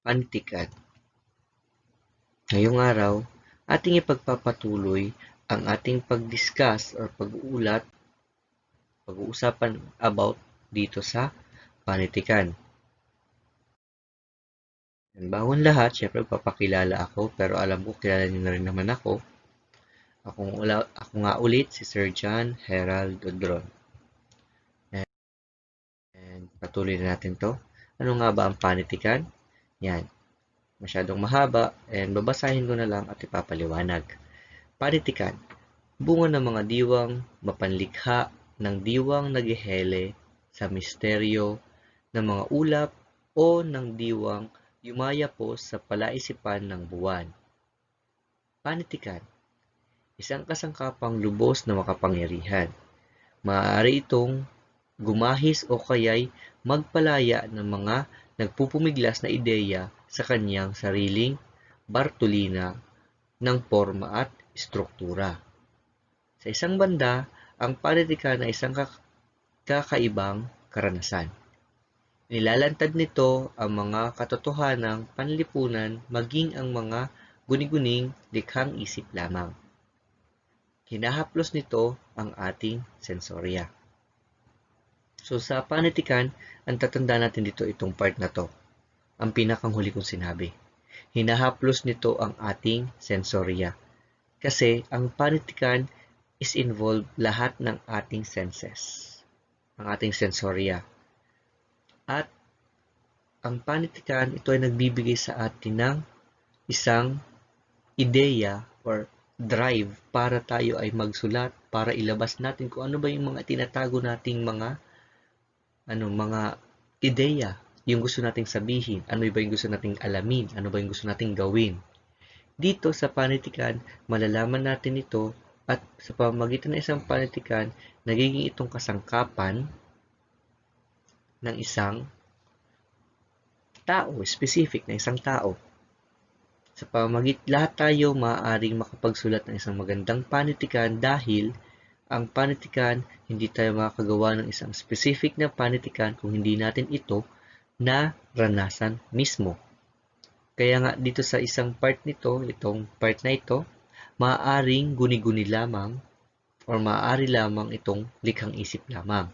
Panitikan. Ngayong araw, ating ipagpapatuloy ang ating pag-discuss or pag-uusapan about dito sa panitikan. Bago ang lahat, syempre papakilala ako, pero alam ko kilala niyo na rin naman ako. Ako nga ulit si Sir John Herald Odron. And patuloy na natin to. Ano nga ba ang panitikan? Yan. Masyadong mahaba and babasahin ko na lang at ipapaliwanag. Panitikan. Bunga ng mga diwang mapanlikha ng diwang naghihele sa misteryo ng mga ulap o ng diwang yumayapos sa palaisipan ng buwan. Panitikan. Isang kasangkapang lubos na makapangyarihan. Maaari itong gumahis o kaya'y magpalaya ng mga nagpupumiglas na ideya sa kanyang sariling Bartolina ng forma at istruktura. Sa isang banda, ang panitikan ay isang kakaibang karanasan. Nilalantad nito ang mga katotohanang panlipunan maging ang mga guni-guning likhang isip lamang. Hinahaplos nito ang ating sensorya. So sa panitikan, ang tatandaan natin dito itong part na to. Ang pinakang huli kong sinabi. Hinahaplos nito ang ating sensorya. Kasi ang panitikan is involved lahat ng ating senses. Ang ating sensorya. At ang panitikan, ito ay nagbibigay sa atin ng isang ideya or drive para tayo ay magsulat, para ilabas natin kung ano ba yung mga tinatago nating mga ideya, yung gusto nating sabihin, ano ba yung gusto nating alamin, ano ba yung gusto nating gawin. Dito sa panitikan, malalaman natin ito at sa pamamagitan ng isang panitikan, nagiging itong kasangkapan ng isang tao, specific na isang tao. Sa lahat tayo maaaring makapagsulat ng isang magandang panitikan dahil ang panitikan, hindi tayo makakagawa ng isang specific na panitikan kung hindi natin ito naranasan mismo. Kaya nga dito sa isang part nito, itong part na ito, maaaring guni-guni lamang or maaari lamang itong likhang isip lamang.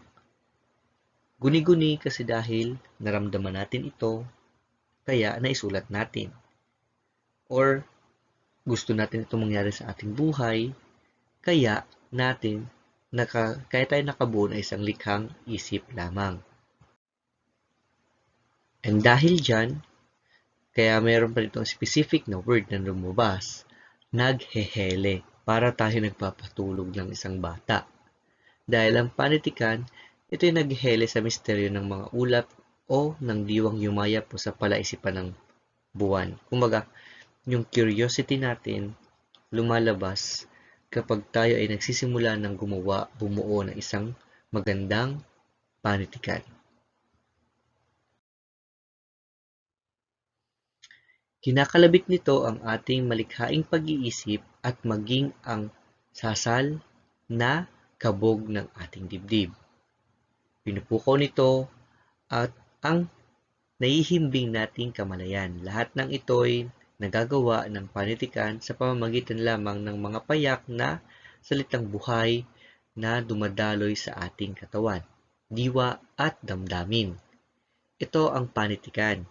Guni-guni kasi dahil naramdaman natin ito, kaya naisulat natin. Or gusto natin itong mangyari sa ating buhay, kaya tayo nakabuo na isang likhang isip lamang. And dahil dyan, kaya mayroon pa ditong specific na word na lumabas, naghehele, para tayo nagpapatulog ng isang bata. Dahil ang panitikan, ito ay naghehele sa misteryo ng mga ulap o ng diwang yumayap po sa palaisipan ng buwan. Kumbaga, yung curiosity natin lumalabas kapag tayo ay nagsisimula ng bumuo ng isang magandang panitikan. Kinakalabit nito ang ating malikhaing pag-iisip at maging ang sasal na kabog ng ating dibdib. Pinupukaw nito at ang naihimbing nating kamalayan. Lahat ng ito'y nagagawa ng panitikan sa pamamagitan lamang ng mga payak na salitang buhay na dumadaloy sa ating katawan, diwa at damdamin. Ito ang panitikan.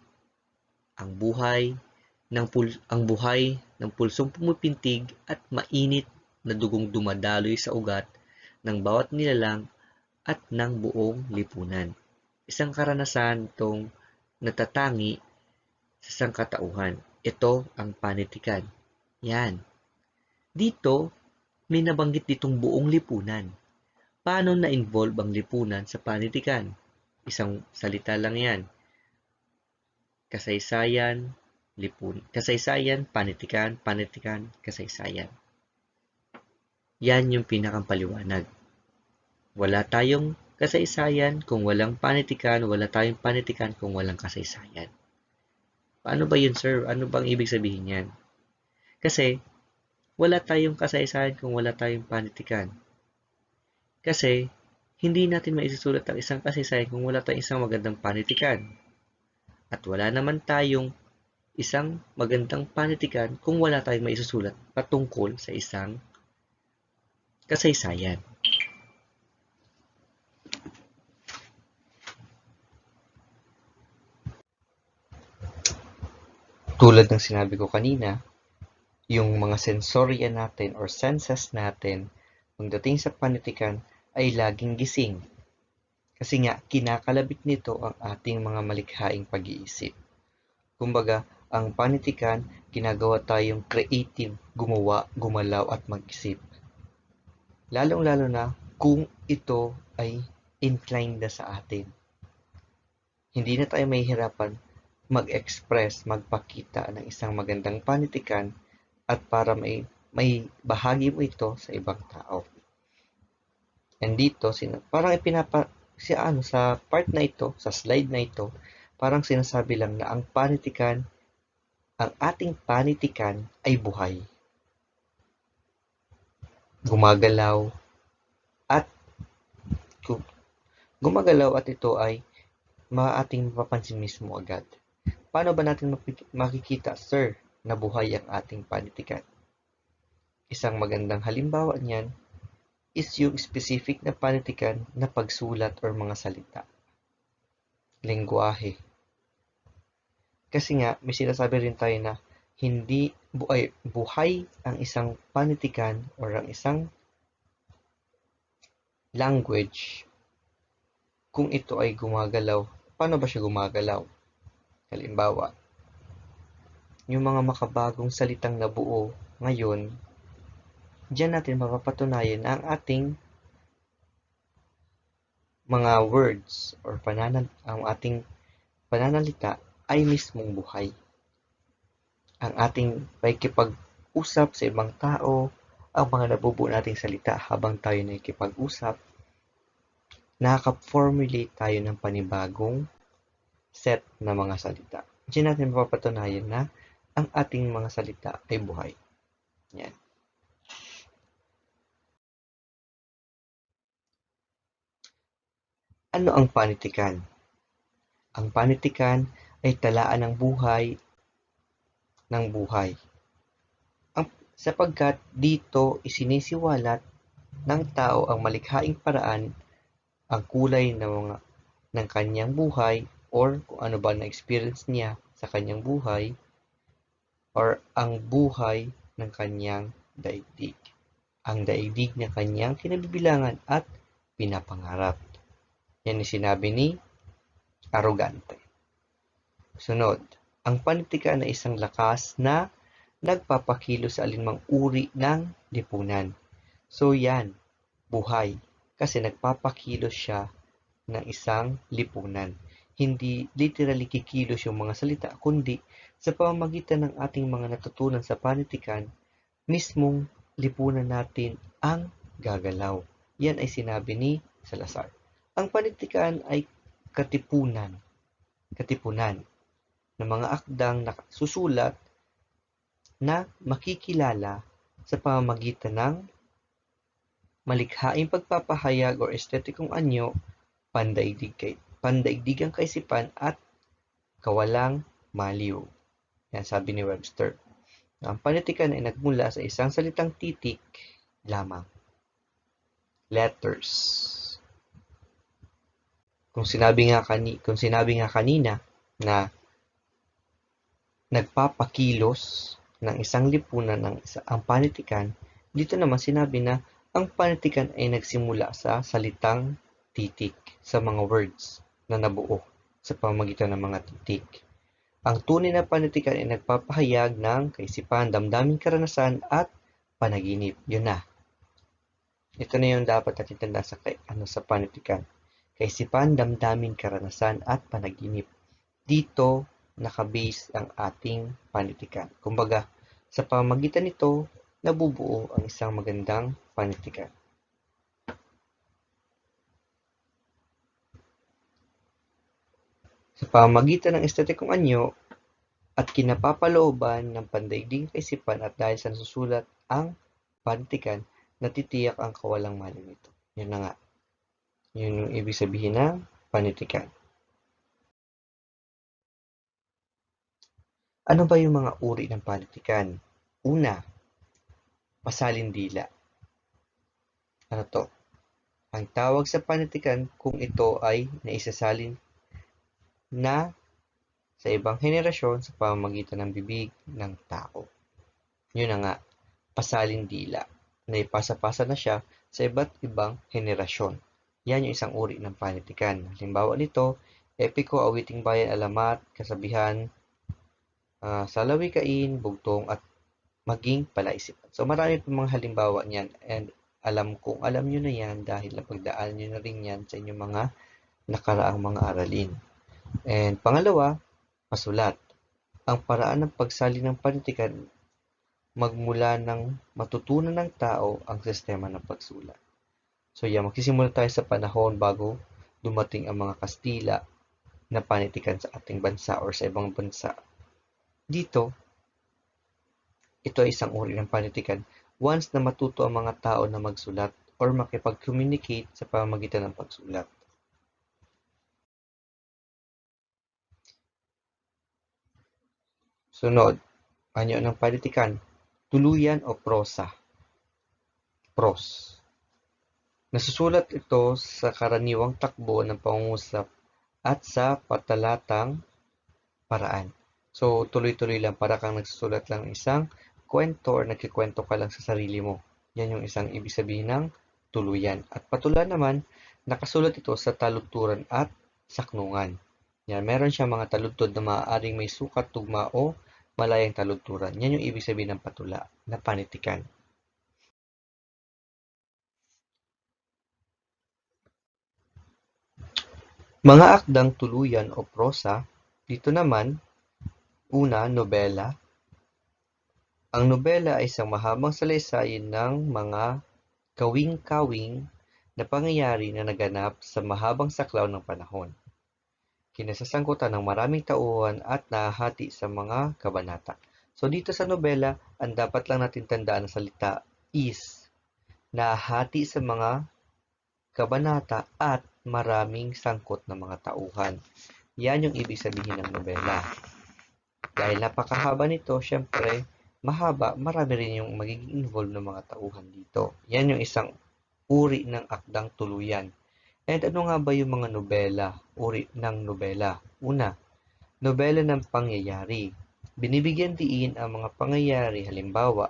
Ang buhay ng pulsong pumipintig at mainit na dugong dumadaloy sa ugat ng bawat nilalang at ng buong lipunan. Isang karanasan itong natatangi sa sangkatauhan. Ito ang panitikan. Yan. Dito, may nabanggit ditong buong lipunan. Paano na-involve ang lipunan sa panitikan? Isang salita lang yan. Kasaysayan, kasaysayan, panitikan, panitikan, kasaysayan. Yan yung pinakang paliwanag. Wala tayong kasaysayan kung walang panitikan, wala tayong panitikan kung walang kasaysayan. Paano ba yun, sir? Ano bang ibig sabihin yan? Kasi, wala tayong kasaysayan kung wala tayong panitikan. Kasi, hindi natin maisusulat ang isang kasaysayan kung wala tayong isang magandang panitikan. At wala naman tayong isang magandang panitikan kung wala tayong maisusulat patungkol sa isang kasaysayan. Tulad ng sinabi ko kanina, yung mga sensorya natin or senses natin pagdating sa panitikan ay laging gising. Kasi nga, kinakalabit nito ang ating mga malikhaing pag-iisip. Kumbaga, ang panitikan, ginagawa tayong creative, gumawa, gumalaw at mag-isip. Lalong-lalo na kung ito ay inclined na sa atin. Hindi na tayo mahihirapan mag-express, magpakita ng isang magandang panitikan at para may bahagi mo ito sa ibang tao. And dito, parang sa part na ito, sa slide na ito, parang sinasabi lang na ang ating panitikan ay buhay. Gumagalaw at ito ay maating mapapansin mismo agad. Paano ba natin makikita, sir, na buhay ang ating panitikan? Isang magandang halimbawa niyan is yung specific na panitikan na pagsulat or mga salita. Lengguwahe. Kasi nga, may sinasabi rin tayo na hindi buhay ang isang panitikan or ang isang language kung ito ay gumagalaw. Paano ba siya gumagalaw? Halimbawa, yung mga makabagong salitang nabuo ngayon, diyan natin mapapatunayan na ang ating mga words or ang ating pananalita ay mismong buhay. Ang ating pakikipag-usap sa ibang tao, ang mga nabubuo nating salita habang tayo nakikipag-usap, nakaka-formulate tayo ng panibagong set na mga salita. Diyan natin mapapatunayan na ang ating mga salita ay buhay. Yan. Ano ang panitikan? Ang panitikan ay talaan ng buhay sapagkat dito isinisiwalat ng tao ang malikhaing paraan, ang kulay ng kanyang buhay or kung ano ba na-experience niya sa kanyang buhay or ang buhay ng kanyang daigdig. Ang daigdig na kanyang kinabibilangan at pinapangarap. Yan yung sinabi ni Arrogante. Sunod, ang panitikan ay isang lakas na nagpapakilos sa alinmang uri ng lipunan. So yan, buhay. Kasi nagpapakilos siya ng isang lipunan. Hindi literally kikilos yung mga salita, kundi sa pamamagitan ng ating mga natutunan sa panitikan, mismong lipunan natin ang gagalaw. Yan ay sinabi ni Salazar. Ang panitikan ay katipunan ng mga akdang nakasusulat na makikilala sa pamamagitan ng malikhaing pagpapahayag o estetikong anyo, pandaigdigang kaisipan at kawalang maliw. Yan sabi ni Webster. Ang panitikan ay nagmula sa isang salitang titik lamang. Letters. Kung sinabi nga kanina na nagpapakilos ng isang lipunan ang panitikan, dito naman sinabi na ang panitikan ay nagsimula sa salitang titik, sa mga words na nabuo sa pamamagitan ng mga titik. Ang tunay na panitikan ay nagpapahayag ng kaisipan, damdaming karanasan at panaginip. Yun na. Ito na yung dapat natin tandaan sa panitikan. Kaisipan, damdamin, karanasan at panaginip. Dito nakabase ang ating panitikan. Kumbaga, sa pamamagitan nito, nabubuo ang isang magandang panitikan. Sa pamamagitan ng estetikong anyo at kinapapalooban ng pandaigdig kaisipan at dahil sa nasusulat ang panitikan, natitiyak ang kawalang mali nito. Yun na nga. Yun yung ibig sabihin ng panitikan. Ano ba yung mga uri ng panitikan? Una, pasalindila. Ano to? Ang tawag sa panitikan kung ito ay naisasalin na sa ibang henerasyon sa pamamagitan ng bibig ng tao. Yun na nga, pasalindila. Naipasa-pasa na siya sa iba't ibang henerasyon. Yan yung isang uri ng panitikan. Halimbawa nito, epiko, awiting bayan, alamat, kasabihan, salawikain, bugtong, at maging palaisipan. So marami pa mga halimbawa niyan, and alam nyo na yan dahil napagdaan nyo na rin yan sa inyong mga nakaraang mga aralin. And pangalawa, pasulat. Ang paraan ng pagsalin ng panitikan magmula ng matutunan ng tao ang sistema ng pagsulat. So yan, magsisimula tayo sa panahon bago dumating ang mga Kastila na panitikan sa ating bansa or sa ibang bansa. Dito, ito ay isang uri ng panitikan once na matuto ang mga tao na magsulat or makipag-communicate sa pamamagitan ng pagsulat. Sunod, anyo ng panitikan, tuluyan o prosa. Pros. Nasusulat ito sa karaniwang takbo ng pangungusap at sa patalatang paraan. So, tuloy-tuloy lang para kang nagsusulat lang ng isang kwento or nagkikwento ka lang sa sarili mo. Yan yung isang ibig sabihin ng tuluyan. At patula naman, nakasulat ito sa taludturan at saknungan. Yan, meron siya mga taludtod na maaaring may sukat, tugma o malayang taludturan. Yan yung ibig sabihin ng patula na panitikan. Mga akdang tuluyan o prosa, dito naman, una, nobela. Ang nobela ay isang mahabang salaysay ng mga kawing-kawing na pangyayari na naganap sa mahabang saklaw ng panahon. Kinasasangkutan ng maraming tauhan at nahahati sa mga kabanata. So dito sa nobela, ang dapat lang natin tandaan na salita is nahahati sa mga kabanata at maraming sangkot na mga tauhan. Yan yung ibig sabihin ng nobela. Dahil napakahaba nito, syempre, mahaba, marami rin yung magiging involved ng mga tauhan dito. Yan yung isang uri ng akdang tuluyan. And ano nga ba yung mga nobela, uri ng nobela? Una, nobela ng pangyayari. Binibigyan diin ang mga pangyayari, halimbawa,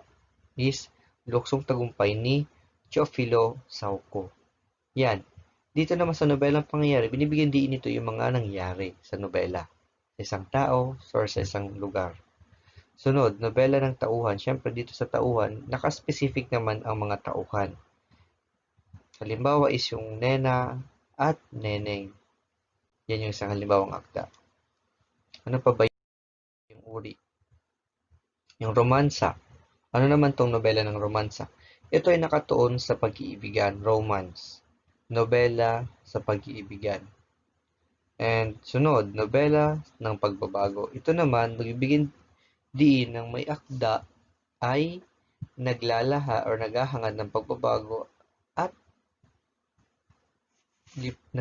is luksong tagumpay ni Teofilo Sauco. Yan. Dito naman sa nobelang pangyayari, binibigyan diin ito yung mga nangyari sa nobela. Sa isang tao or sa isang lugar. Sunod, nobela ng tauhan. Siyempre dito sa tauhan, nakaspecific naman ang mga tauhan. Halimbawa is yung nena at neneng. Yan yung isang halimbawang akda. Ano pa ba yung uri? Yung romansa. Ano naman tong nobela ng romansa? Ito ay nakatuon sa pag-iibigan, romance. Nobela sa pag-iibigan. And sunod, nobela ng pagbabago. Ito naman, magbibigyan diin ng may akda ay naglalaha or naghahangad ng pagbabago at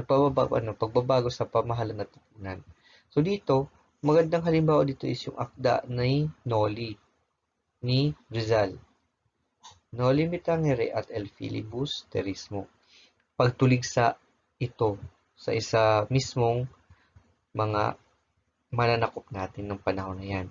pagbabago sa pamahalaan at lipunan. So dito, magandang halimbawa dito is yung akda ni Noli ni Rizal. Noli Me Tangere at El Filibusterismo. Pagtuligsa ito sa isa mismong mga mananakop natin ng panahon na yan.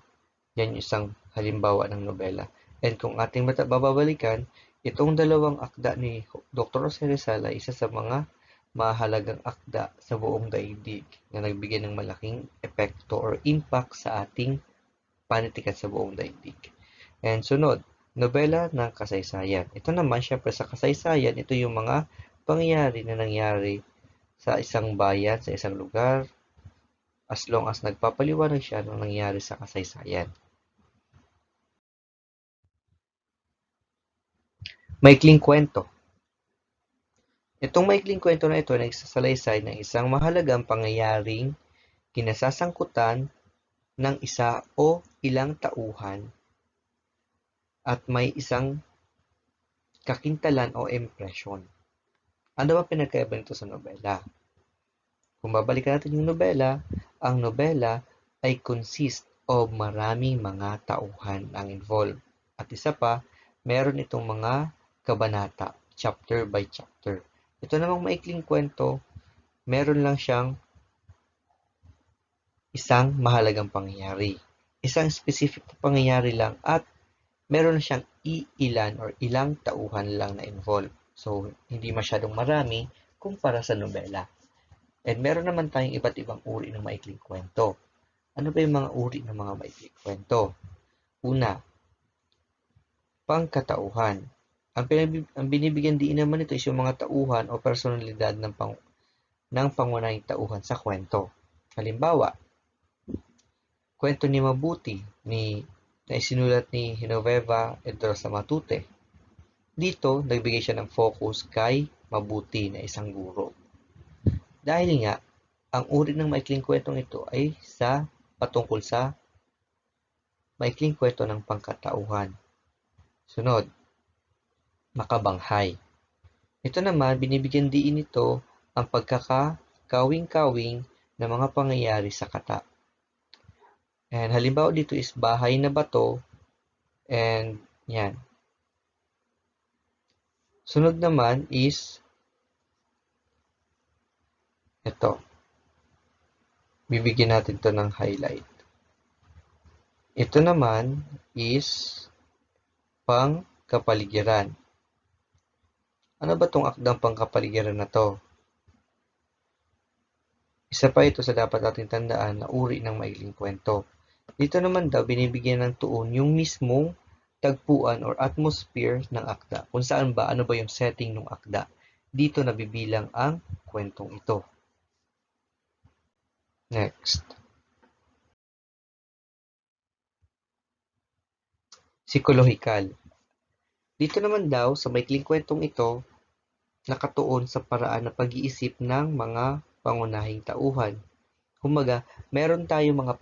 Yan yung isang halimbawa ng nobela. And kung ating bababalikan, itong dalawang akda ni Dr. Jose Rizal ay isa sa mga mahalagang akda sa buong daigdig na nagbigay ng malaking epekto or impact sa ating panitikan sa buong daigdig. And sunod, nobela ng kasaysayan. Ito naman, syempre sa kasaysayan, ito yung mga pangyayari na nangyari sa isang bayan, sa isang lugar, as long as nagpapaliwanag siya ng nangyari sa kasaysayan. Maikling kwento. Itong maikling kwento na ito ay nagsasalaysay ng isang mahalagang pangyayaring kinasasangkutan ng isa o ilang tauhan at may isang kakintalan o impresyon. Ano ba pinagkaiba nito sa nobela? Kung babalikan natin yung nobela, ang nobela ay consist o maraming mga tauhan ang involved. At isa pa, meron itong mga kabanata, chapter by chapter. Ito namang maikling kwento, meron lang siyang isang mahalagang pangyayari. Isang specific na pangyayari lang at meron siyang iilan or ilang tauhan lang na involved. So, hindi masyadong marami kumpara sa nobela. And meron naman tayong iba't ibang uri ng maikling kwento. Ano ba yung mga uri ng mga maikling kwento? Una, pangkatauhan. Ang binibigyan diin naman ito is yung mga tauhan o personalidad ng pangunahing tauhan sa kwento. Halimbawa, kwento ni Mabuti na isinulat ni Genoveva Edrosa Matute. Dito, nagbigay siya ng focus kay Mabuti na isang guro. Dahil nga, ang uri ng maikling kwentong ito ay patungkol sa maikling kwento ng pangkatauhan. Sunod, makabanghay. Ito naman, binibigyan diin ito ang pagkakakawing-kawing ng mga pangyayari sa kata. And halimbawa dito is bahay na bato, and yan. Sunod naman is ito. Bibigyan natin to ng highlight. Ito naman is pangkapaligiran. Ano ba tong akdang pangkapaligiran na to? Isa pa ito sa dapat nating tandaan na uri ng maikling kwento. Dito naman daw binibigyan ng tuon yung mismong tagpuan or atmosphere ng akda. Kung saan ba, ano ba yung setting ng akda. Dito nabibilang ang kwentong ito. Next. Psikolohikal. Dito naman daw sa maikling kwentong ito, nakatuon sa paraan ng pag-iisip ng mga pangunahing tauhan. Kumbaga, meron tayong mga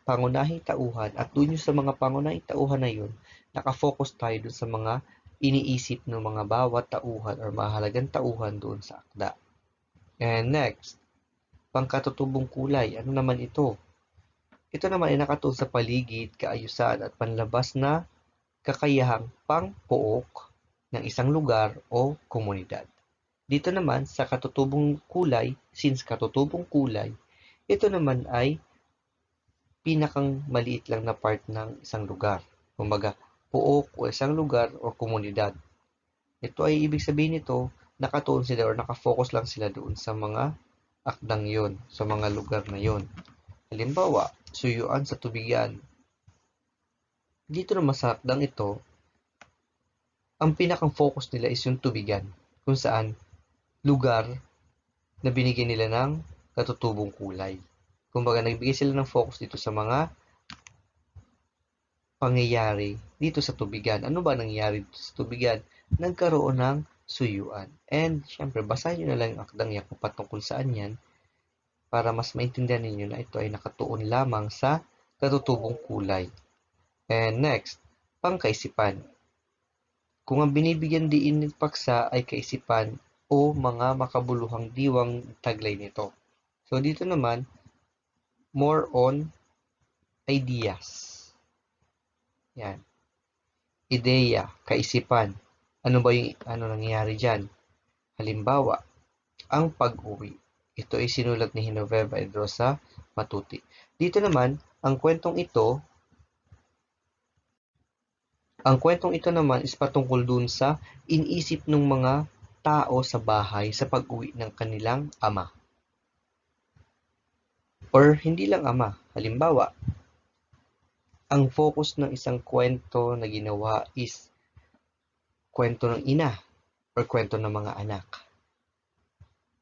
pangunahing tauhan at dun yung sa mga pangunahing tauhan na yun, nakafocus tayo dun sa mga iniisip ng mga bawat tauhan or mahalagang tauhan doon sa akda. And next, pangkatutubong kulay. Ano naman ito? Ito naman ay nakatuon sa paligid, kaayusan at panlabas na kakayahang pangpuok ng isang lugar o komunidad. Dito naman sa katutubong kulay, since katutubong kulay, ito naman ay pinakang maliit lang na part ng isang lugar. Kumbaga, puok o isang lugar o komunidad. Ito ay ibig sabihin nito, nakatuon sila or nakafocus lang sila doon sa mga akdang yon, sa mga lugar na yon. Halimbawa, suyuan sa tubigan. Dito naman sa akdang ito, ang pinakang focus nila is yung tubigan, kung saan lugar na binigyan nila ng katutubong kulay. Kumbaga, nagbigay sila ng focus dito sa mga pangyayari dito sa tubigan. Ano ba nangyayari dito sa tubigan? Nagkaroon ng suyuan. And, syempre, basahin nyo na lang yung akdang yan kung patungkol saan yan para mas maintindihan ninyo na ito ay nakatuon lamang sa katutubong kulay. And next, pangkaisipan. Kung ang binibigyan diin ng paksa ay kaisipan o mga makabuluhang diwang taglay nito. So, dito naman, more on ideas. Yan. Ideya, kaisipan. Ano ba yung nangyayari dyan? Halimbawa, ang pag-uwi. Ito ay sinulat ni Genoveva Edrosa Matute. Dito naman, ang kwentong ito naman is patungkol dun sa iniisip ng mga tao sa bahay sa pag-uwi ng kanilang ama. Or hindi lang ama. Halimbawa, ang focus ng isang kwento na ginawa is kwento ng ina or kwento ng mga anak.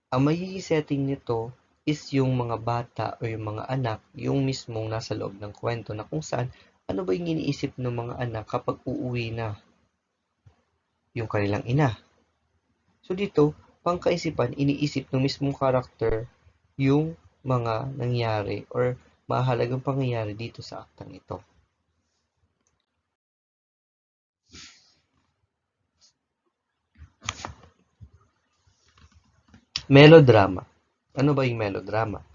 Ang magiging setting nito is yung mga bata o yung mga anak, yung mismong nasa loob ng kwento na kung saan ano ba yung iniisip ng mga anak kapag uuwi na yung kanilang ina. So dito, pangkaisipan, iniisip ng mismong karakter yung mga nangyari or mahalagang pangyayari dito sa aktang ito. Melodrama. Ano ba yung melodrama?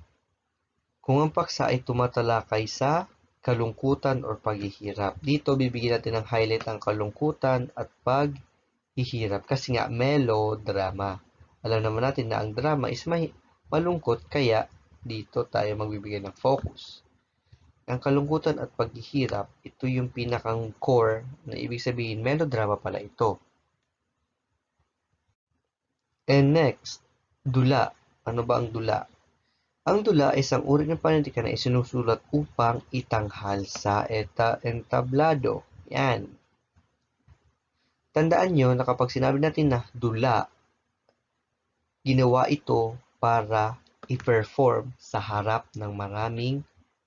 Kung ang paksa ay tumatalakay sa kalungkutan or paghihirap. Dito, bibigyan natin ng highlight ang kalungkutan at paghihirap kasi nga melodrama. Alam naman natin na ang drama is malungkot, kaya dito tayo magbibigay ng focus. Ang kalungkutan at paghihirap, ito yung pinakang core na ibig sabihin melodrama pala ito. And next, dula. Ano ba ang dula? Ang dula ay isang uri ng pananaliksik na isinusulat upang itanghal sa entablado. Yan. Tandaan nyo na kapag sinabi natin na dula, ginawa ito para i-perform sa harap ng maraming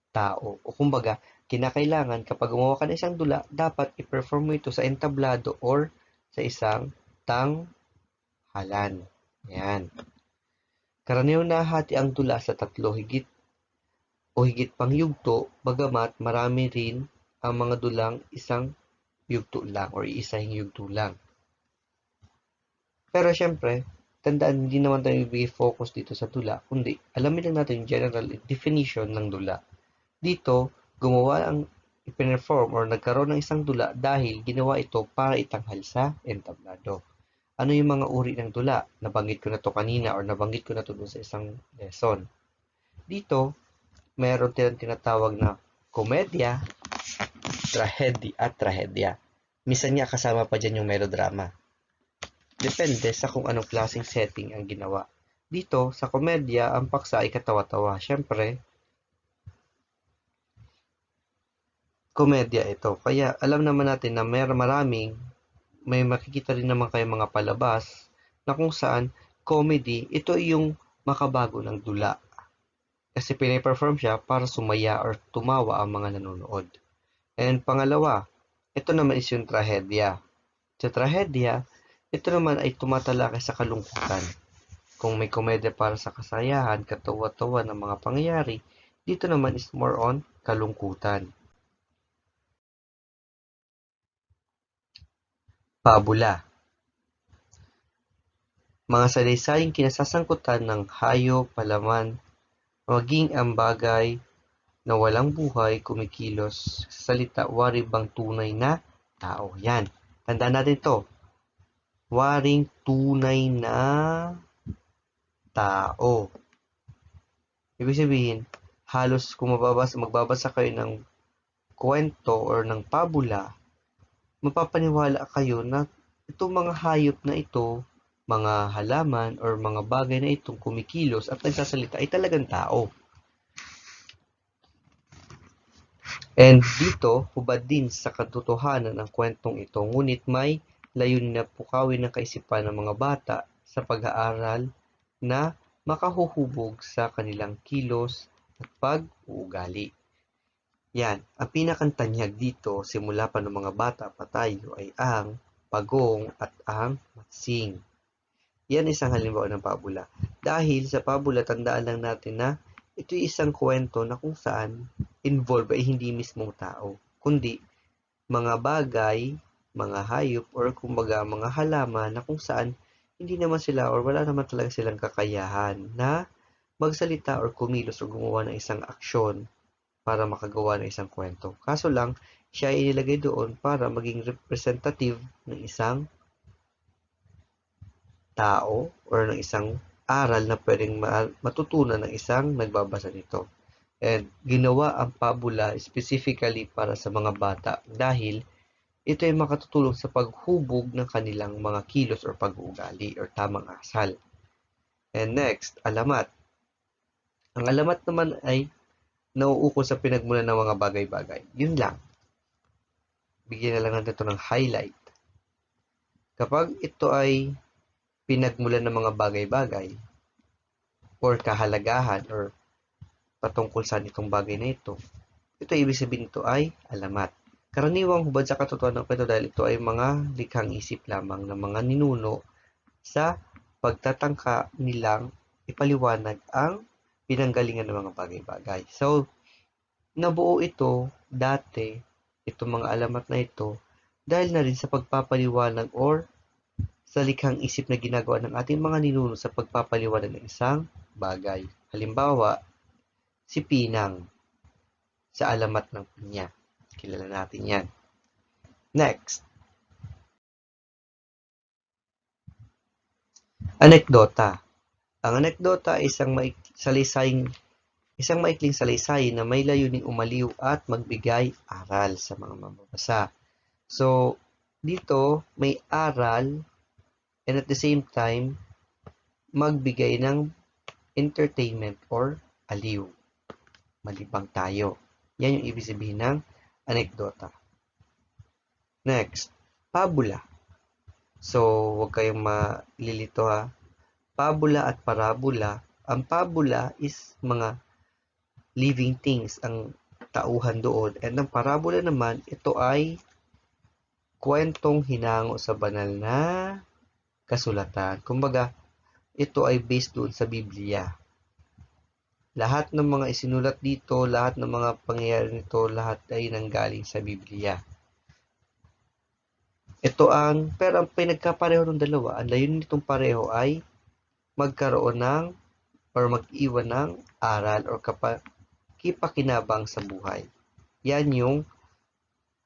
tao. O kumbaga, kinakailangan kapag gumawa ka ng isang dula, dapat i-perform mo ito sa entablado or sa isang tanghalan. Yan. Karaniwang nahati ang dula sa 3 higit pang yugto, bagamat marami rin ang mga dulang isang yugto lang or iisahing yugto lang. Pero syempre, tandaan, hindi naman tayo ibigay focus dito sa dula, kundi alamin lang natin yung general definition ng dula. Dito, gumawa ang ipinerform or nagkaroon ng isang dula dahil ginawa ito para itanghal sa entablado. Ano yung mga uri ng dula? Nabanggit ko na to kanina or nabanggit ko na to dun sa isang lesson. Dito, mayroon tinatawag na komedya, trahedya. Minsan nga kasama pa dyan yung melodrama. Depende sa kung anong klaseng setting ang ginawa. Dito, sa komedya, ang paksa ay katawa-tawa. Siyempre, komedya ito. Kaya alam naman natin na may makikita rin naman kayo mga palabas na kung saan comedy, ito yung makabago ng dula. Kasi piniperform siya para sumaya or tumawa ang mga nanonood. And pangalawa, ito naman is yung trahedya. Sa trahedya, ito naman ay tumatalakay sa kalungkutan. Kung may komedya para sa kasayahan, katawa-tawa ng mga pangyayari, dito naman is more on kalungkutan. Pabula. Mga salaysayang kinasasangkutan ng hayop, palaman, maging ang bagay na walang buhay, kumikilos, sa salita, wari bang tunay na tao. Yan. Tandaan natin to. Waring tunay na tao. Ibig sabihin, halos kung magbabasa kayo ng kwento or ng pabula, mapapaniwala kayo na itong mga hayop na ito, mga halaman or mga bagay na itong kumikilos at nagsasalita ay talagang tao. And dito, hubad din sa katotohanan ng kwentong ito, ngunit may layunin na pukawin ng kaisipan ng mga bata sa pag-aaral na makahuhubog sa kanilang kilos at pag-uugali. Yan, ang pinakantanyag dito, simula pa ng mga bata pa tayo, ay ang pagong at ang matsing. Yan isang halimbawa ng pabula. Dahil sa pabula, tandaan lang natin na ito ay isang kwento na kung saan involved ay hindi mismong tao, kundi mga bagay, mga hayop, or kumbaga mga halaman na kung saan hindi naman sila or wala naman talaga silang kakayahan na magsalita or kumilos o gumawa ng isang aksyon para makagawa ng isang kwento. Kaso lang, siya ay inilagay doon para maging representative ng isang tao or ng isang aral na pwedeng matutunan ng isang nagbabasa nito. And ginawa ang pabula specifically para sa mga bata dahil ito ay makatutulong sa paghubog ng kanilang mga kilos or pag-uugali or tamang asal. And next, alamat. Ang alamat naman ay nauukol sa pinagmulan ng mga bagay-bagay. Yun lang. Bigyan na lang natin ito ng highlight. Kapag ito ay pinagmulan ng mga bagay-bagay or kahalagahan or patungkol sa itong bagay na ito ibig sabihin ito ay alamat. Karaniwang hubad sa katotohanan ng kwento dahil ito ay mga likhang isip lamang ng mga ninuno sa pagtatangka nilang ipaliwanag ang pinanggalingan ng mga bagay-bagay. So, nabuo ito dati, itong mga alamat na ito, dahil na rin sa pagpapaliwanag or sa likhang isip na ginagawa ng ating mga ninuno sa pagpapaliwanag ng isang bagay. Halimbawa, si Pinang. sa alamat ng pinya. Kilala natin yan. Next, anekdota. Ang anekdota ay isang maikling salaysay na may layuning umaliw at magbigay aral sa mga mambabasa. So, dito may aral and at the same time, magbigay ng entertainment or aliw. Malibang tayo. Yan yung ibig sabihin ng anekdota. Next, pabula. So, huwag kayong malilito ha. Pabula at parabola. Ang pabula is mga living things, ang tauhan doon. And ang parabola naman, ito ay kwentong hinango sa banal na kasulatan. Kumbaga, ito ay based doon sa Biblia. Lahat ng mga isinulat dito, lahat ng mga pangyayari nito, lahat ay nanggaling sa Biblia. Pero ang pinagkapareho ng dalawa, ang layunin nitong pareho ay magkaroon ng or mag-iwan ng aral or kipakinabang sa buhay. Yan yung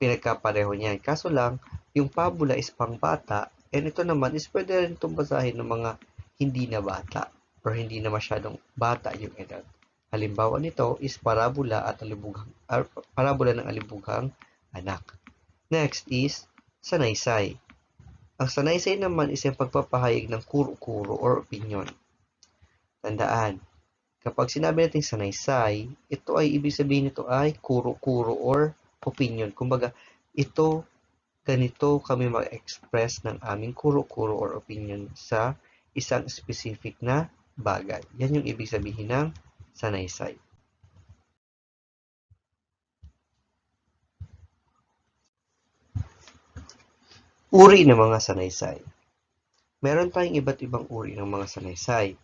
pinagkapareho niyan. Kaso lang, yung pabula is pang bata, and ito naman is pwede rin itong basahin ng mga hindi na bata or hindi na masyadong bata yung edad. Halimbawa nito is parabola ng alibughang anak. Next is sanaysay. Ang sanaysay naman is yung pagpapahayag ng kuro-kuro or opinion. Tandaan, kapag sinabi natin sanaysay, ito ay ibig sabihin nito ay kuro-kuro or opinion. Kumbaga, ganito kami mag-express ng aming kuro-kuro or opinion sa isang specific na bagay. Yan yung ibig sabihin ng sanaysay. Uri ng mga sanaysay. Meron tayong iba't ibang uri ng mga sanaysay.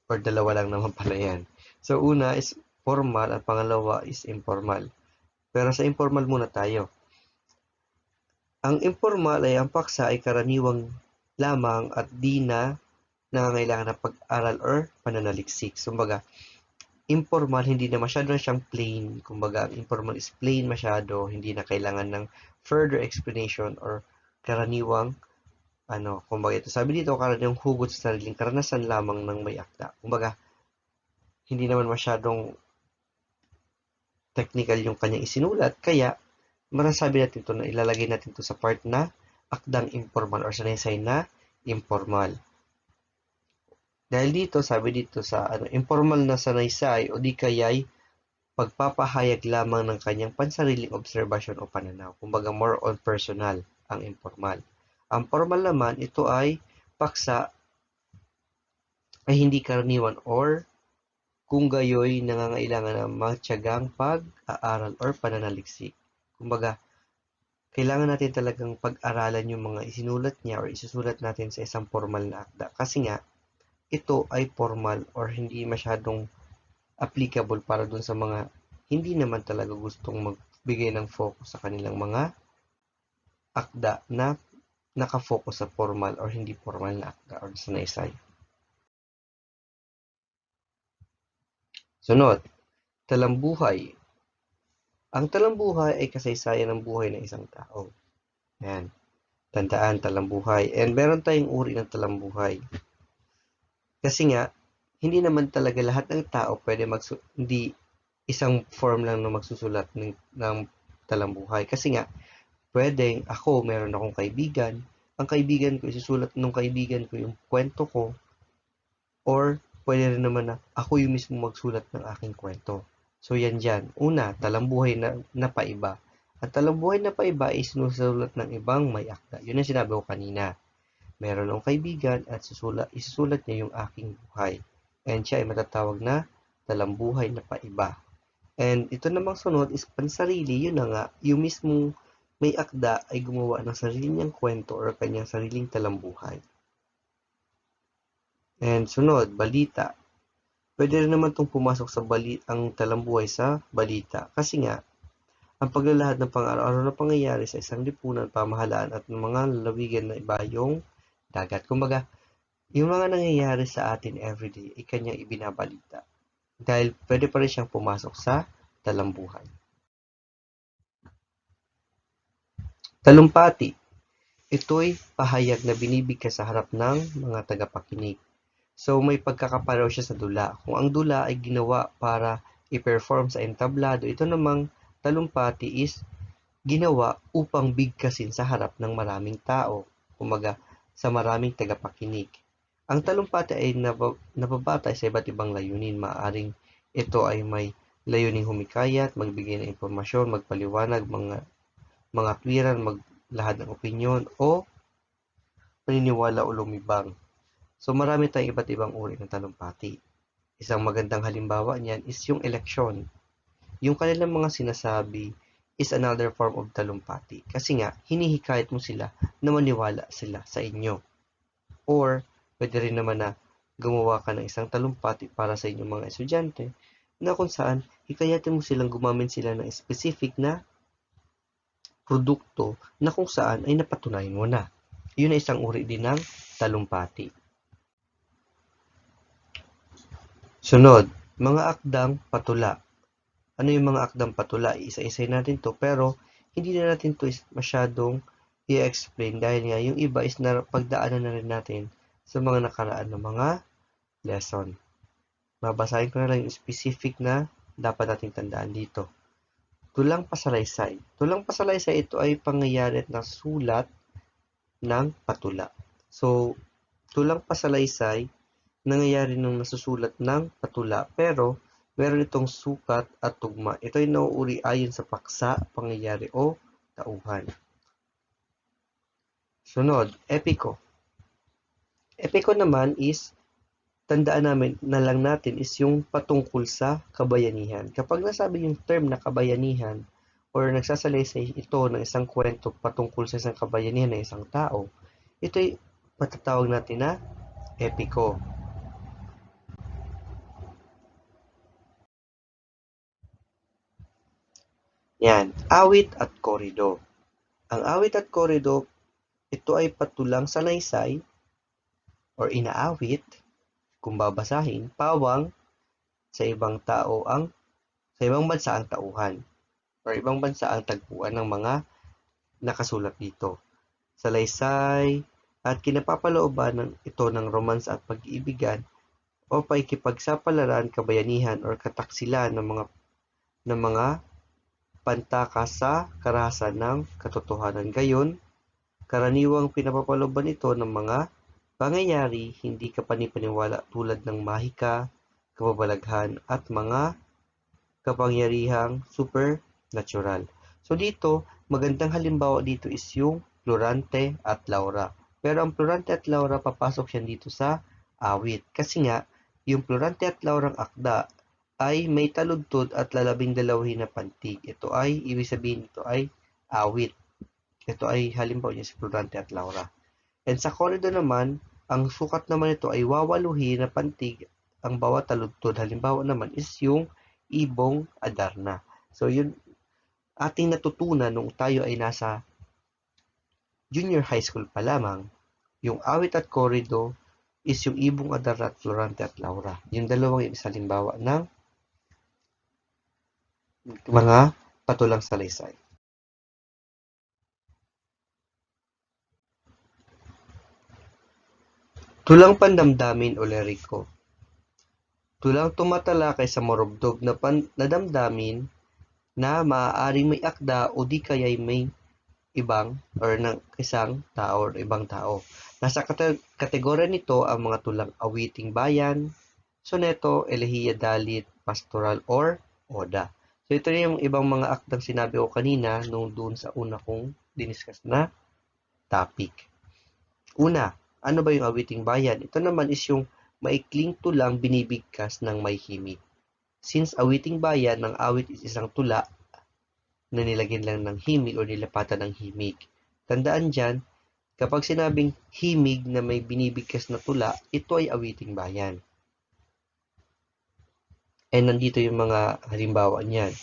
Or dalawa lang naman pala yan. So, una is formal at pangalawa is informal. Pero sa informal muna tayo. Ang informal ay ang paksa ay karaniwang lamang at di na nangangailangan ng pag-aral or pananaliksik. Kumbaga, informal, hindi na masyado siyang plain. Kumbaga, informal is plain masyado, hindi na kailangan ng further explanation or karaniwang kumbaga ito sabi dito, karaniwang hugot sa sariling karanasan lamang ng may akda. Kumbaga, hindi naman masyadong technical yung kanyang isinulat, kaya masasabi natin ito na ilalagay natin ito sa part na akdang informal or sanaysay na informal. Dahil dito, sabi dito sa informal na sanaysay o di kaya'y pagpapahayag lamang ng kanyang pansariling obserbasyon o pananaw. Kumbaga, more on personal ang informal. Ang formal naman, ito ay paksa ay hindi karaniwan or kung gayoy nangangailangan ng matyagang pag-aaral or pananaliksik. Kumbaga, kailangan natin talagang pag-aralan yung mga isinulat niya or isusulat natin sa isang formal na akda. Kasi nga, ito ay formal or hindi masyadong applicable para dun sa mga hindi naman talaga gustong magbigay ng focus sa kanilang mga akda na nakafocus sa formal or hindi formal na akda or sanaysay. Sunod, talambuhay. Ang talambuhay ay kasaysayan ng buhay ng isang tao. Yan. Tandaan, talambuhay. And meron tayong uri ng talambuhay. Kasi nga, hindi naman talaga lahat ng tao pwede hindi isang form lang na magsusulat ng talambuhay. Kasi nga, pwedeng meron akong kaibigan, ang kaibigan ko, isusulat ng kaibigan ko yung kwento ko, or pwede rin naman na ako yung mismo magsulat ng aking kwento. So, yan dyan. Una, talambuhay na paiba. At talambuhay na paiba ay sinusulat ng ibang may akda. Yun ang sinabi ko kanina. Meron akong kaibigan at isusulat niya yung aking buhay. And siya ay matatawag na talambuhay na paiba. And ito namang sunod is pansarili. Yun na nga, yung mismong may akda ay gumawa ng sarili niyang kwento or kanyang sariling talambuhay. And sunod, balita. Pwede rin naman itong pumasok sa ang talambuhay sa balita. Kasi nga, ang paglalahad ng pang-araw-araw na pangyayari sa isang lipunan, pamahalaan at mga lalawigan na iba yung dagat. Kumbaga, yung mga nangyayari sa atin everyday ay kanyang ibinabalita. Dahil pwede pa rin siyang pumasok sa talambuhay. Talumpati. Ito'y pahayag na binibigkas sa harap ng mga tagapakinig. So may pagkakapareho siya sa dula. Kung ang dula ay ginawa para i-perform sa entablado, ito namang talumpati is ginawa upang bigkasin sa harap ng maraming tao, kumaga sa maraming tagapakinig. Ang talumpati ay nababatay sa iba't ibang layunin. Maaring ito ay may layuning humikayat, magbigay ng impormasyon, magpaliwanag, mga tuwiran, maglahad ng opinyon, o paniniwala o lumibang. So marami tayong iba't ibang uri ng talumpati. Isang magandang halimbawa niyan is yung eleksyon. Yung kanilang mga sinasabi is another form of talumpati. Kasi nga, hinihikayat mo sila na maniwala sila sa inyo. Or, pwede rin naman na gumawa ka ng isang talumpati para sa inyong mga estudyante na kung saan hikayatin mo silang gumamit sila ng specific na produkto na kung saan ay napatunayan mo na. Yun ay isang uri din ng talumpati. Sunod, mga akdang patula. Ano yung mga akdang patula? Isa-isay natin to, pero hindi na natin to masyadong i-explain dahil nga yung iba is pagdaanan na rin natin sa mga nakaraan ng mga lesson. Babasahin ko na lang yung specific na dapat nating tandaan dito. Tulang pasalaysay. Tulang pasalaysay, ito ay pangyayari at nasulat ng patula. So, tulang pasalaysay, nangyayari nung nasusulat ng patula, pero meron itong sukat at tugma. Ito ay nauuri ayon sa paksa, pangyayari o tauhan. Sunod, epiko. Epiko naman is, tandaan namin na lang natin is yung patungkol sa kabayanihan. Kapag nasabi yung term na kabayanihan or nagsasalaysay ito ng isang kwento patungkol sa isang kabayanihan ng isang tao, ito ay matatawag natin na epiko. Yan, awit at korido. Ang awit at korido, ito ay patulang salaysay or inaawit, kung babasahin, pawang sa ibang bansa ang tauhan or ibang bansa ang tagpuan ng mga nakasulat dito. Salaysay at kinapapalooban ito ng romance at pag-iibigan o pakikipagsapalaran, kabayanihan or kataksilan ng mga pantaka sa karahasan ng katotohanan. Gayon, karaniwang pinapapalooban ito ng mga pangyayari hindi kapanipaniwala tulad ng mahika, kababalaghan at mga kapangyarihang supernatural. So dito, magandang halimbawa dito is yung Florante at Laura. Pero ang Florante at Laura, papasok yan dito sa awit. Kasi nga, yung Florante at Laurang akda ay may taludtod at lalabing dalawahin na pantig. Ito ay, ibig sabihin ito ay awit. Ito ay halimbawa niya si Florante at Laura. And sa korido naman, ang sukat naman ito ay wawaluhin na pantig ang bawat taludtod. Halimbawa naman is yung ibong Adarna. So yun ating natutunan nung tayo ay nasa junior high school pa lamang. Yung awit at korido is yung ibong Adarna at Florante at Laura. Yung dalawang yung isa halimbawa ng mga patulang salaysay. Tulang pandamdamin o liriko. Tulang tumatalakay sa marubdob na damdamin na maaaring may akda o di kaya'y may ibang or ng isang tao or ibang tao. Nasa kategorya nito ang mga tulang awiting bayan, soneto, elehiya, dalit, pastoral, or oda. So ito yung ibang mga akdang sinabi ko kanina nung doon sa una kong diniscuss na topic. Una, ano ba yung awiting bayan? Ito naman is yung maikling tulang binibigkas ng may himig. Since awiting bayan, ang awit is isang tula na nilagyan lang ng himig o nilapatan ng himig. Tandaan dyan, kapag sinabing himig na may binibigkas na tula, ito ay awiting bayan. And nandito yung mga halimbawa niyan.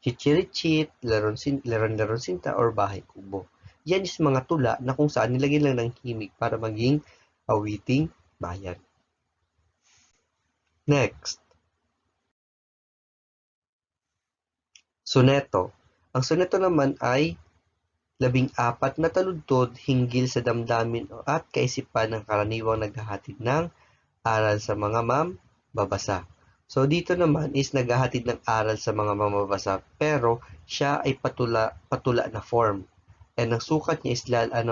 Chichirichit, laron-laron sinta, or bahay kubo. Yan is mga tula na kung saan nilagyan lang ng himig para maging awiting bayan. Next, soneto. Ang soneto naman ay 14 na taludtod hinggil sa damdamin at kaisipan ng karaniwang naghahatid ng aral sa mga mambabasa. So dito naman is naghahatid ng aral sa mga mambabasa pero siya ay patula na form. And ang sukat niya is 14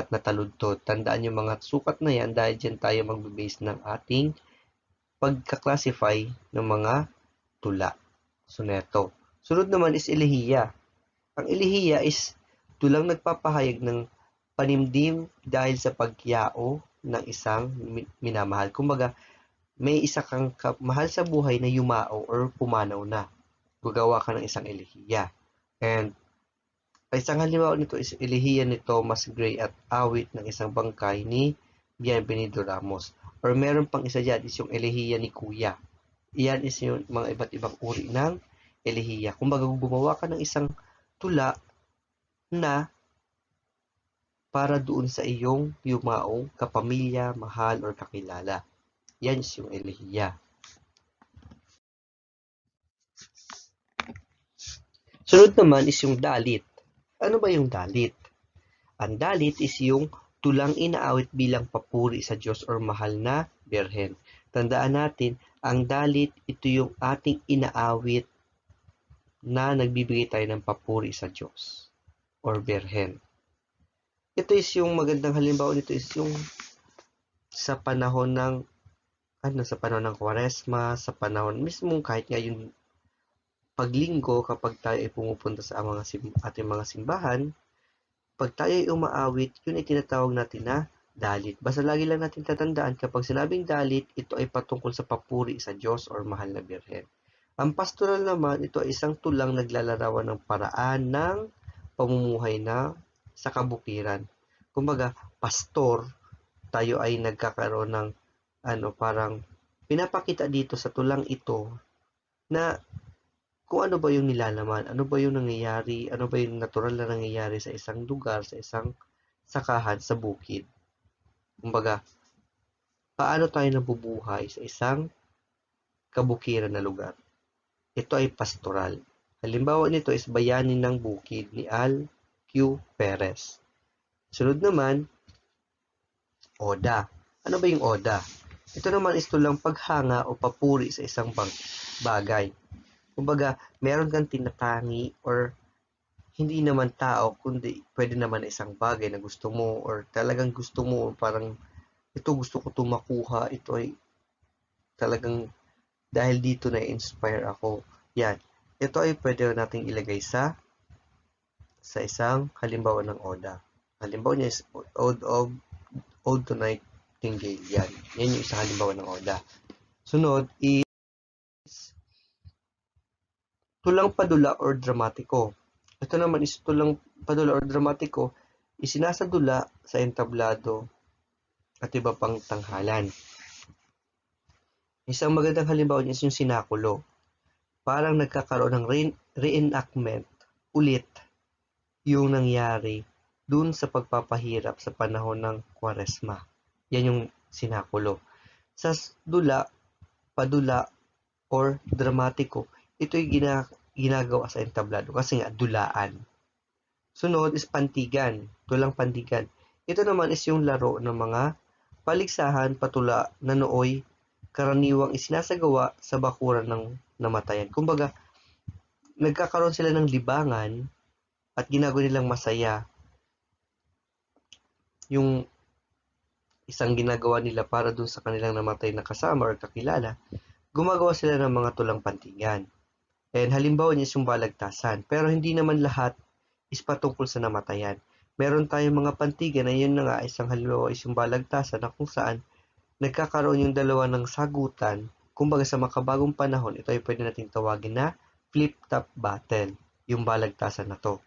na taludtod. Tandaan yung mga sukat na yan dahil dyan tayo magbe-base ng ating pagka-classify ng mga tula. Soneto. Sunod naman is elehiya. Ang elehiya is tulang nagpapahayag ng panimdim dahil sa pagyao ng isang minamahal. Kumbaga, may isa kang mahal sa buhay na yumao or pumanaw na. Gagawa ka ng isang elehiya. And isang halimbawa nito is elehiya ni Thomas Gray at awit ng isang bangkay ni Bienvenido Ramos. Or meron pang isa dyan is yung elehiya ni Kuya. Iyan is yung mga iba't ibang uri ng elehiya. Kumbaga, gumawa ka ng isang tula na para doon sa iyong yumaong kapamilya, mahal, or kakilala. Yan is yung elehiya. Sunod naman is yung dalit. Ano ba yung dalit? Ang dalit is yung tulang inaawit bilang papuri sa Diyos or mahal na Birhen. Tandaan natin, ang dalit, ito yung ating inaawit na nagbibigay tayo ng papuri sa Diyos or Birhen. Ito is yung magandang halimbawa nito is yung sa panahon ng Kwaresma, sa panahon mismo kahit ngayon paglinggo kapag tayo ay pumupunta sa ating mga simbahan, pag tayo ay umaawit, yun ay tinatawag natin na dalit. Basta lagi lang natin tatandaan kapag sinabing dalit, ito ay patungkol sa papuri sa Diyos or mahal na Birhen. Ang pastoral naman, ito ay isang tulang naglalarawan ng paraan ng pamumuhay na sa kabukiran. Kumbaga, pastor, tayo ay nagkakaroon ng parang pinapakita dito sa tulang ito na kung ano ba yung nilalaman, ano ba yung nangyayari, ano ba yung natural na nangyayari sa isang lugar, sa isang sakahan, sa bukid. Kumbaga, paano tayo nabubuhay sa isang kabukiran na lugar. Ito ay pastoral. Halimbawa nito is Bayani ng Bukid ni Al Q. Perez. Sunod naman, Oda. Ano ba yung Oda? Ito naman is tulang paghanga o papuri sa isang bagay. Kumbaga, meron kang tinatangi or hindi naman tao, kundi pwede naman isang bagay na gusto mo or talagang gusto mo, parang ito gusto ko makuha, ito ay talagang dahil dito na-inspire ako. Yan. Ito ay pwede nating ilagay sa isang halimbawa ng Oda. Halimbawa niya is Ode to Nightingale. Yan. Yan yung isang halimbawa ng Oda. Sunod is tulang padula or dramatiko. Ito naman is tulang padula or dramatiko, isinasadula sa entablado at iba pang tanghalan. Isang magandang halimbawa niya is yung sinakulo. Parang nagkakaroon ng reenactment ulit yung nangyari dun sa pagpapahirap sa panahon ng Kwaresma. Yan yung sinakulo. Sa dula, padula, or dramatiko, ito'y ginagawa sa entablado kasi nga dulaan. Sunod is pantigan, tulang pantigan. Ito naman is yung laro ng mga paligsahan patula na nooy karaniwang isinasagawa sa bakuran ng namatayan. Kumbaga, nagkakaroon sila ng libangan at ginagawa nilang masaya yung isang ginagawa nila para dun sa kanilang namatay na kasama or kakilala. Gumagawa sila ng mga tulang pantigan. And halimbawa niya is yung balagtasan. Pero hindi naman lahat is patungkol sa namatayan. Meron tayong mga pantigan na yun na nga isang halimbawa is yung balagtasan na kung saan nagkakaroon yung dalawa ng sagutan. Kumbaga sa makabagong panahon, ito ay pwede nating tawagin na flip-top battle, yung balagtasan na to.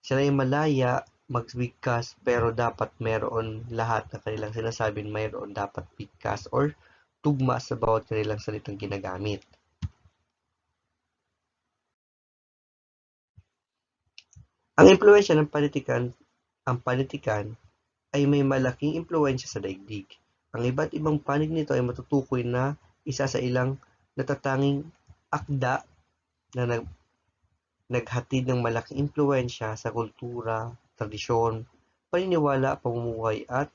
Sila ay malaya, magbigkas, pero dapat meron lahat na kanilang sinasabing mayroon dapat bigkas or tugma sa bawat kanilang salitang ginagamit. Ang impluwensya ng panitikan ay may malaking impluwensya sa daigdig. Ang iba't ibang panig nito ay matutukoy na isa sa ilang natatanging akda na naghatid ng malaking impluwensya sa kultura, tradisyon, paniniwala, pamumuhay at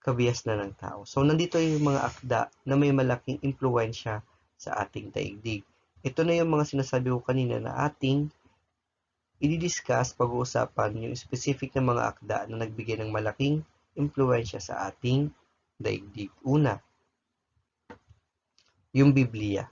kabiasnan ng tao. So, nandito yung mga akda na may malaking impluwensya sa ating daigdig. Ito na yung mga sinasabi ko kanina na ating i-discuss, pag-uusapan yung specific na mga akda na nagbigay ng malaking impluwensya sa ating daigdig. Una, yung Biblia.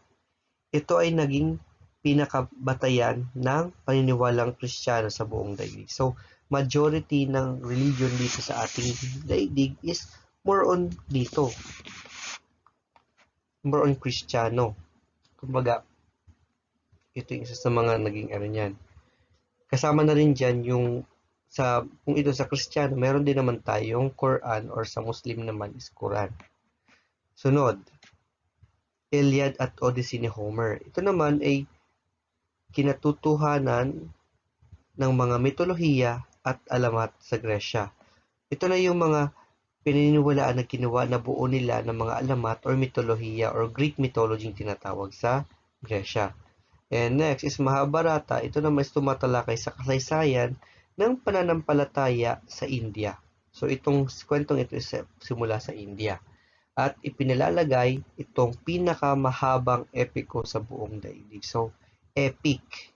Ito ay naging pinakabatayan ng paniniwalang Kristiyano sa buong daigdig. So, majority ng religion dito sa ating daigdig is more on dito. More on Kristiyano. Kumbaga, ito yung isa sa mga naging ano niyan. Kasama na rin dyan yung kung ito sa Kristiyano, meron din naman tayong Quran or sa Muslim naman is Quran. Sunod, Iliad at Odyssey ni Homer. Ito naman ay kinatutuhanan ng mga mitolohiya at alamat sa Gresya. Ito na yung mga pininiwalaan na ginawa na buo nila ng mga alamat or mitolohiya or Greek mythology tinatawag sa Gresya. And next is Mahabharata. Ito naman is tumatalakay sa kasaysayan ng pananampalataya sa India. So itong kwentong ito is simula sa India. At ipinalalagay itong pinakamahabang epiko sa buong daigdig. So, epic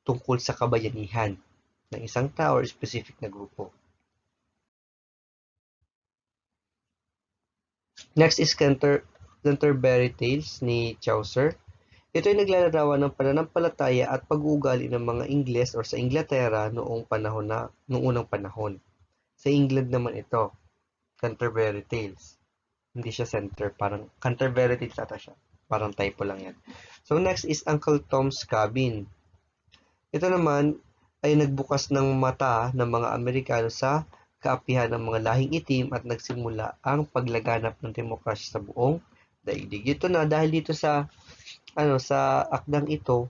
tungkol sa kabayanihan ng isang tao or specific na grupo. Next is Canterbury Tales ni Chaucer. Ito ay naglalarawan ng pananampalataya at pag-uugali ng mga Ingles or sa Inglaterra noong unang panahon. Sa England naman ito, Canterbury Tales. Hindi siya center, parang Canterbury Tales ata siya. Parang typo lang yan. So next is Uncle Tom's Cabin. Ito naman ay nagbukas ng mata ng mga Amerikano sa kaapihan ng mga lahing itim at nagsimula ang paglaganap ng demokrasya sa buong daigdig. Ito na dahil dito sa akdang ito,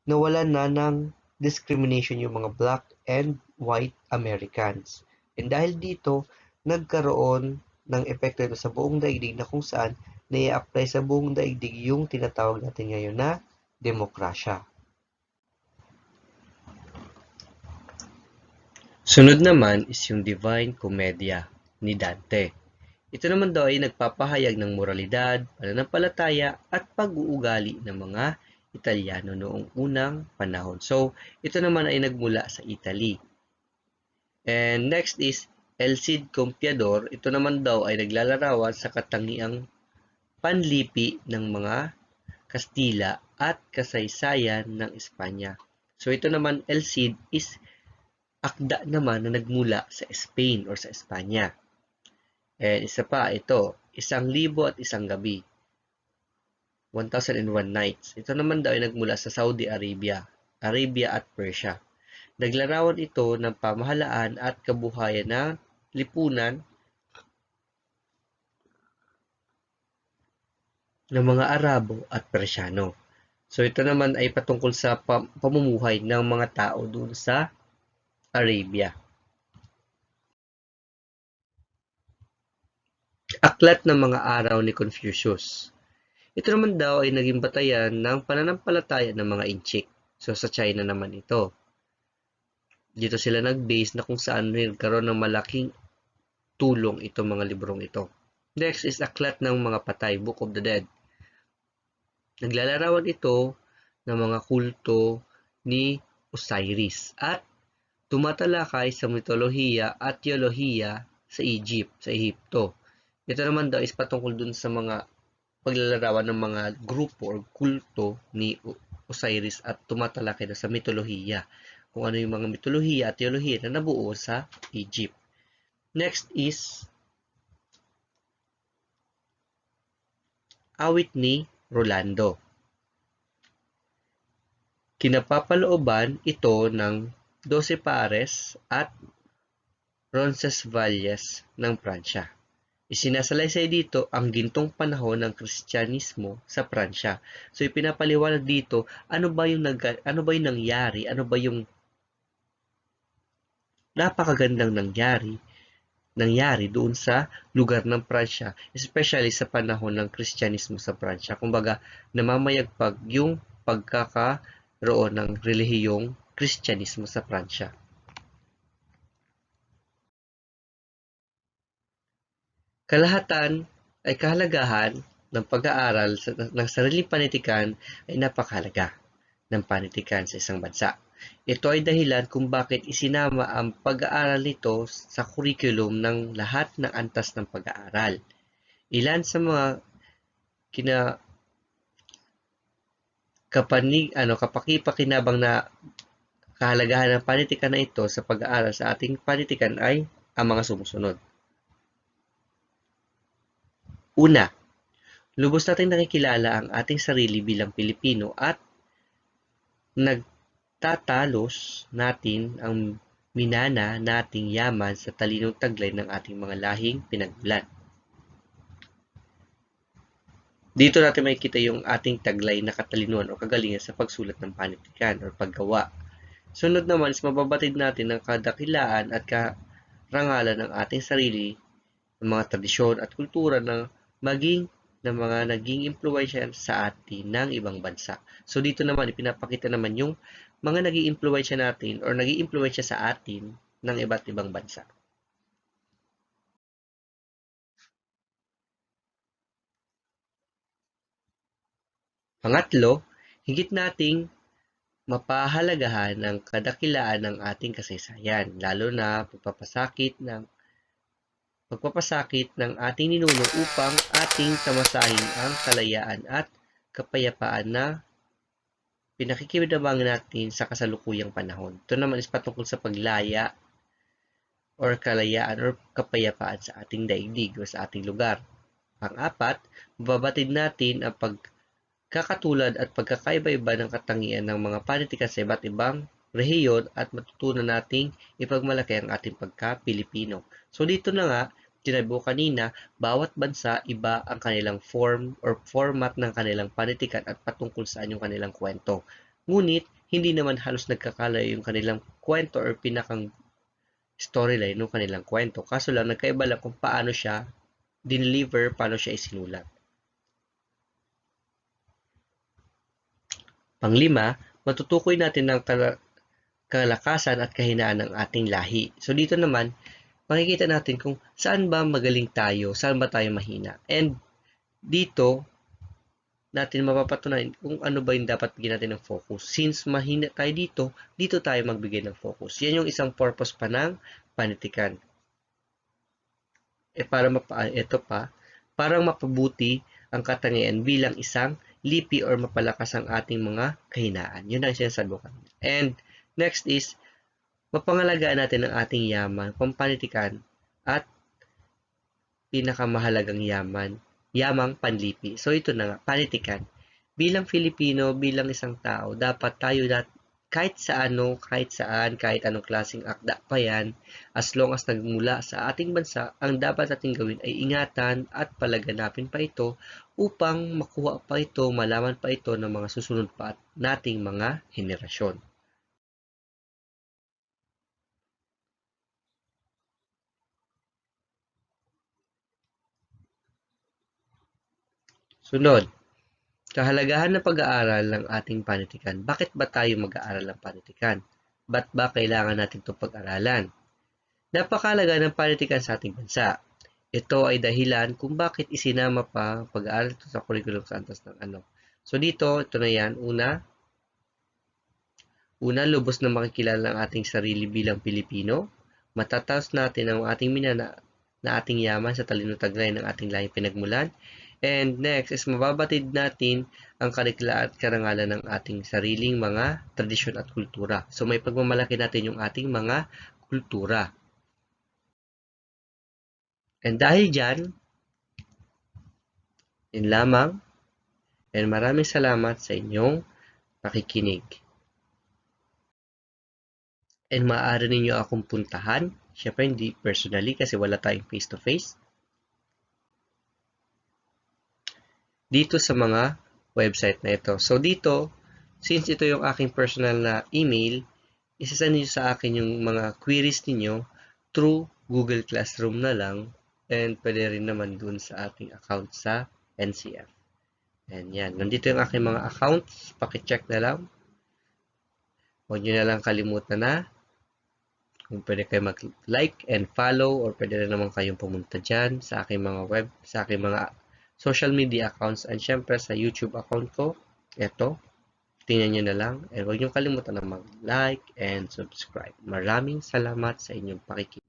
nawalan na ng discrimination yung mga black and white Americans. And dahil dito, nagkaroon ng epekto ito sa buong daigdig na kung saan nai-apply sa buong daigdig yung tinatawag natin ngayon na demokrasya. Sunod naman is yung Divine Commedia ni Dante. Ito naman daw ay nagpapahayag ng moralidad, pananampalataya at pag-uugali ng mga Italyano noong unang panahon. So, ito naman ay nagmula sa Italy. And next is El Cid Campeador. Ito naman daw ay naglalarawan sa katangiang panlipi ng mga Kastila at kasaysayan ng Espanya. So, ito naman El Cid is akda naman na nagmula sa Spain or sa Espanya. And isa pa, ito, 1,001 gabi. 1,001 nights. Ito naman daw ay nagmula sa Saudi Arabia at Persia. Naglarawan ito ng pamahalaan at kabuhayan ng lipunan ng mga Arabo at Persyano. So ito naman ay patungkol sa pamumuhay ng mga tao doon sa Arabia. Aklat ng mga araw ni Confucius. Ito naman daw ay naging batayan ng pananampalataya ng mga Inchik. So sa China naman ito. Dito sila nag-base na kung saan nagkaroon ng malaking tulong itong mga librong ito. Next is Aklat ng mga Patay, Book of the Dead. Naglalarawan ito ng mga kulto ni Osiris at tumatalakay sa mitolohiya at teolohiya sa Ehipto. Ito naman daw is patungkol dun sa mga paglalarawan ng mga grupo or kulto ni Osiris at tumatalakay na sa mitolohiya. Kung ano yung mga mitolohiya at teolohiya na nabuo sa Egypt. Next is Awit ni Rolando. Kinapapalooban ito ng 12 pares at Roncesvalles ng Pransya. Isinasalaysay dito ang gintong panahon ng Kristyanismo sa Pransya. So ipinapaliwanag dito ano ba yung nangyari, ano ba yung napakagandang nangyari doon sa lugar ng Pransya, especially sa panahon ng Kristyanismo sa Pransya. Kumbaga, namamayagpag yung roon ng relihiyong Kristyanismo sa Pransya. Kahalagahan ng pag-aaral ng sariling panitikan ay napakahalaga ng panitikan sa isang bansa. Ito ay dahilan kung bakit isinama ang pag-aaral nito sa curriculum ng lahat ng antas ng pag-aaral. Ilan sa mga kapakipakinabang na kahalagahan ng panitikan na ito sa pag-aaral sa ating panitikan ay ang mga sumusunod. Una, lubos nating nakikilala ang ating sarili bilang Pilipino at nagtatalos natin ang minana nating yaman sa talinong taglay ng ating mga lahing pinagmulan. Dito natin makikita yung ating taglay na katalinuhan o kagalingan sa pagsulat ng panitikan o paggawa. Sunod naman is mababatid natin ang kadakilaan at karangalan ng ating sarili, ng mga tradisyon at kultura ng mga naging impluwensya sa atin ng ibang bansa. So dito naman ipinapakita naman yung mga naging impluwensya natin or naging impluwensya sa atin ng iba't ibang bansa. Pangatlo, higit nating mapahalagahan ang kadakilaan ng ating kasaysayan, lalo na pagpapasakit ng ating ninuno upang ating tamasahin ang kalayaan at kapayapaan na pinakikibinabang natin sa kasalukuyang panahon. Ito naman is patungkol sa paglaya or kalayaan or kapayapaan sa ating daigdig o sa ating lugar. Pang-apat, mababatid natin ang pagkakatulad at pagkakaiba-iba ng katangian ng mga panitikan sa iba't ibang rehiyon at matutunan nating ipagmalaki ang ating pagka-Pilipino. So dito na nga, sinabi ko kanina, bawat bansa iba ang kanilang form or format ng kanilang panitikan at patungkol saan yung kanilang kwento. Ngunit, hindi naman halos nagkakalayo yung kanilang kwento or pinakang storyline ng kanilang kwento. Kaso lang, nagkaiba lang kung paano siya deliver, paano siya isinulat. Panglima, matutukoy natin ang kalakasan at kahinaan ng ating lahi. So dito naman, makikita natin kung saan ba magaling tayo, saan ba tayo mahina. And dito, natin mapapatunayan kung ano ba yung dapat bigyan natin ng focus. Since mahina tayo dito tayo magbigay ng focus. Yan yung isang purpose pa ng panitikan. Parang mapabuti ang katangian bilang isang lipi or mapalakas ang ating mga kahinaan. Yun ang sinasabi ko. And next is, mapangalagaan natin ang ating yaman, pampanitikan, at pinakamahalagang yamang panlipi. So ito na nga, panitikan. Bilang Filipino, bilang isang tao, dapat tayo kahit saan, kahit anong klaseng akda pa yan, as long as nagmula sa ating bansa, ang dapat natin gawin ay ingatan at palaganapin pa ito upang makuha pa ito, malaman pa ito ng mga susunod pa nating mga henerasyon. Sunod, kahalagahan ng pag-aaral ng ating panitikan. Bakit ba tayo mag-aaral ng panitikan? Ba't ba kailangan natin itong pag-aralan? Napakahalaga ng panitikan sa ating bansa. Ito ay dahilan kung bakit isinama pa pag-aaral ito sa curriculum sa antas ng ano. So dito, ito na yan. Una, lubos na makikilala ang ating sarili bilang Pilipino. Matataos natin ang ating minana na ating yaman sa talinong-taglay ng ating lahing pinagmulan. And next is mababatid natin ang kariklaan at karangalan ng ating sariling mga tradisyon at kultura. So may pagmamalaki natin yung ating mga kultura. And dahil dyan, yun lamang. And maraming salamat sa inyong pakikinig. And maaari ninyo akong puntahan. Siyempre hindi personally kasi wala tayong face-to-face. Dito sa mga website na ito. So dito, since ito yung aking personal na email, isasend niyo sa akin yung mga queries niyo through Google Classroom na lang and pwede rin naman dun sa ating account sa NCF. And yan, nandito yung aking mga accounts, paki-check na lang. Huwag nyo na lang kalimutan na kung pwede kayo mag-like and follow or pwede na naman kayong pumunta dyan sa aking mga social media accounts and syempre sa YouTube account ko. Ito, tingnan nyo na lang. And huwag nyo kalimutan na mag-like and subscribe. Maraming salamat sa inyong pakikinig.